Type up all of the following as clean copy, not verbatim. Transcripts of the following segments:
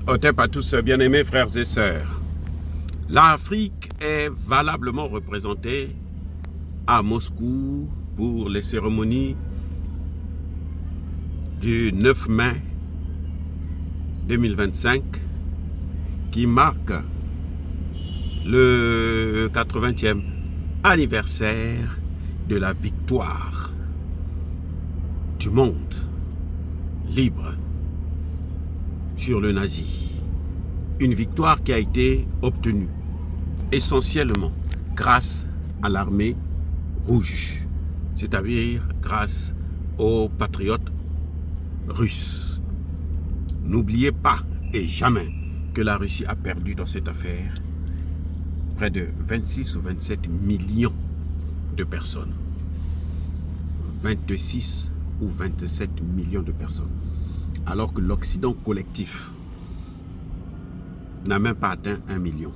Otep à tous, bien-aimés frères et sœurs. L'Afrique est valablement représentée à Moscou pour les cérémonies du 9 mai 2025 qui marque le 80e anniversaire de la victoire du monde libre sur le nazi. Une victoire qui a été obtenue essentiellement grâce à l'armée rouge, c'est-à-dire grâce aux patriotes russes. N'oubliez pas et jamais que la Russie a perdu dans cette affaire près de 26 ou 27 millions de personnes. 26 ou 27 millions de personnes. Alors que l'Occident collectif n'a même pas atteint 1 million.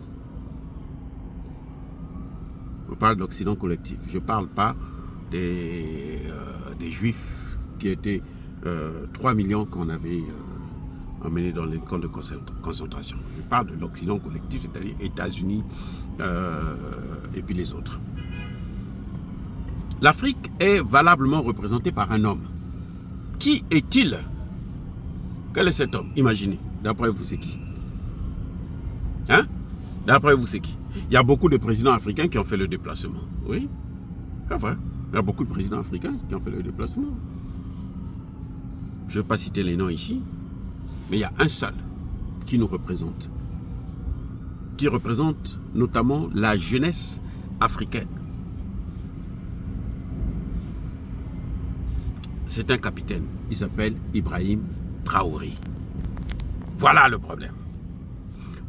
Je parle d'Occident collectif. Je ne parle pas des Juifs qui étaient 3 millions qu'on avait emmenés dans les camps de concentration. Je parle de l'Occident collectif, c'est-à-dire États-Unis et puis les autres. L'Afrique est valablement représentée par un homme. Qui est-il? Quel est cet homme? Imaginez. D'après vous, c'est qui? Hein? D'après vous, c'est qui? Il y a beaucoup de présidents africains qui ont fait le déplacement. Oui, c'est vrai. Il y a beaucoup de présidents africains qui ont fait le déplacement. Je ne vais pas citer les noms ici, mais il y a un seul qui nous représente. Qui représente notamment la jeunesse africaine. C'est un capitaine. Il s'appelle Ibrahim Traoré. Voilà le problème.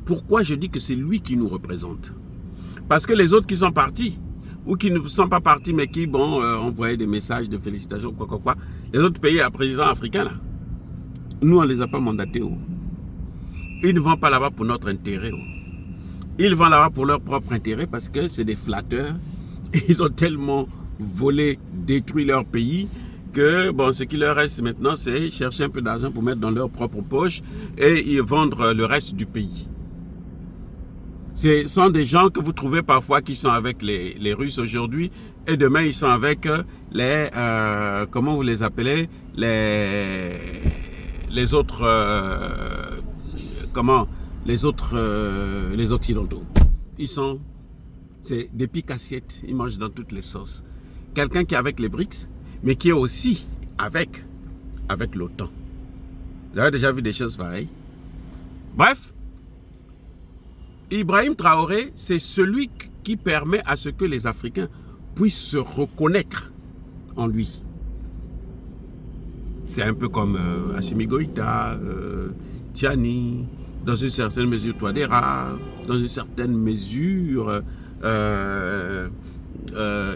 Pourquoi je dis que c'est lui qui nous représente? Parce que les autres qui sont partis, ou qui ne sont pas partis, mais qui vont envoyer des messages de félicitations, quoi, les autres pays à président africain, là, nous, on ne les a pas mandatés. Oh. Ils ne vont pas là-bas pour notre intérêt. Oh. Ils vont là-bas pour leur propre intérêt parce que c'est des flatteurs. Et ils ont tellement volé, détruit leur pays, que bon, ce qui leur reste maintenant, c'est chercher un peu d'argent pour mettre dans leur propre poche et vendre le reste du pays. Ce sont des gens que vous trouvez parfois qui sont avec les Russes aujourd'hui et demain ils sont avec les, comment vous les appelez, les autres, les Occidentaux. Ils sont, c'est des piques-assiettes, ils mangent dans toutes les sauces. Quelqu'un qui est avec les BRICS, mais qui est aussi avec l'OTAN. Vous avez déjà vu des choses pareilles? Bref, Ibrahim Traoré, c'est celui qui permet à ce que les Africains puissent se reconnaître en lui. C'est un peu comme Assimi Goïta, Tiani, dans une certaine mesure Touadéra, dans une certaine mesure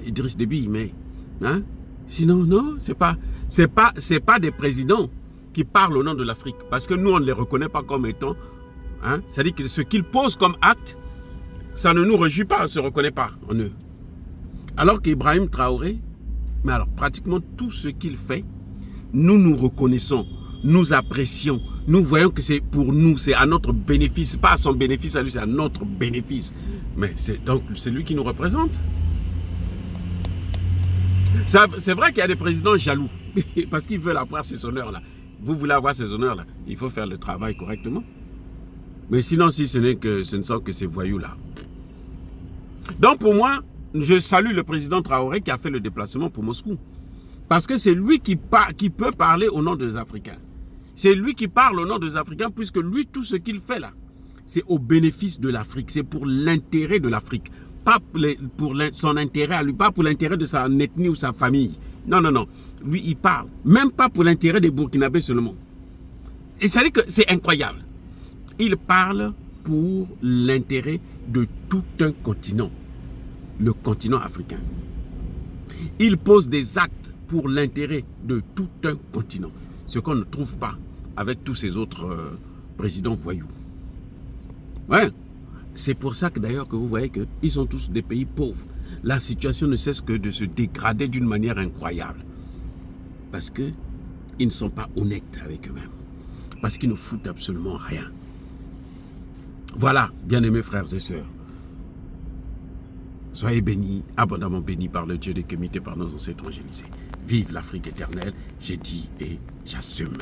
Idriss Déby, mais hein? Sinon, non, c'est pas des présidents qui parlent au nom de l'Afrique. Parce que nous, on ne les reconnaît pas comme étant... Hein, c'est-à-dire que ce qu'ils posent comme acte, ça ne nous réjouit pas, on ne se reconnaît pas en eux. Alors qu'Ibrahim Traoré, mais alors pratiquement tout ce qu'il fait, nous nous reconnaissons, nous apprécions, nous voyons que c'est pour nous, c'est à notre bénéfice, pas à son bénéfice à lui, c'est à notre bénéfice. Mais donc c'est lui qui nous représente. C'est vrai qu'il y a des présidents jaloux, parce qu'ils veulent avoir ces honneurs-là. Vous voulez avoir ces honneurs-là, il faut faire le travail correctement. Mais sinon, si ce ne sont que ces voyous-là. Donc pour moi, je salue le président Traoré qui a fait le déplacement pour Moscou. Parce que c'est lui qui peut parler au nom des Africains. C'est lui qui parle au nom des Africains, puisque lui, tout ce qu'il fait là, c'est au bénéfice de l'Afrique, c'est pour l'intérêt de l'Afrique. Pas pour son intérêt à lui, pas pour l'intérêt de sa ethnie ou sa famille. Non, non, non. Lui, il parle. Même pas pour l'intérêt des Burkinabés seulement. Et ça dit que c'est incroyable. Il parle pour l'intérêt de tout un continent. Le continent africain. Il pose des actes pour l'intérêt de tout un continent. Ce qu'on ne trouve pas avec tous ces autres présidents voyous. Ouais. C'est pour ça que d'ailleurs que vous voyez qu'ils sont tous des pays pauvres. La situation ne cesse que de se dégrader d'une manière incroyable. Parce qu'ils ne sont pas honnêtes avec eux-mêmes. Parce qu'ils ne foutent absolument rien. Voilà, bien-aimés frères et sœurs. Soyez bénis, abondamment bénis par le Dieu des Kémites et par nos ancêtres angélisés. Vive l'Afrique éternelle, j'ai dit et j'assume.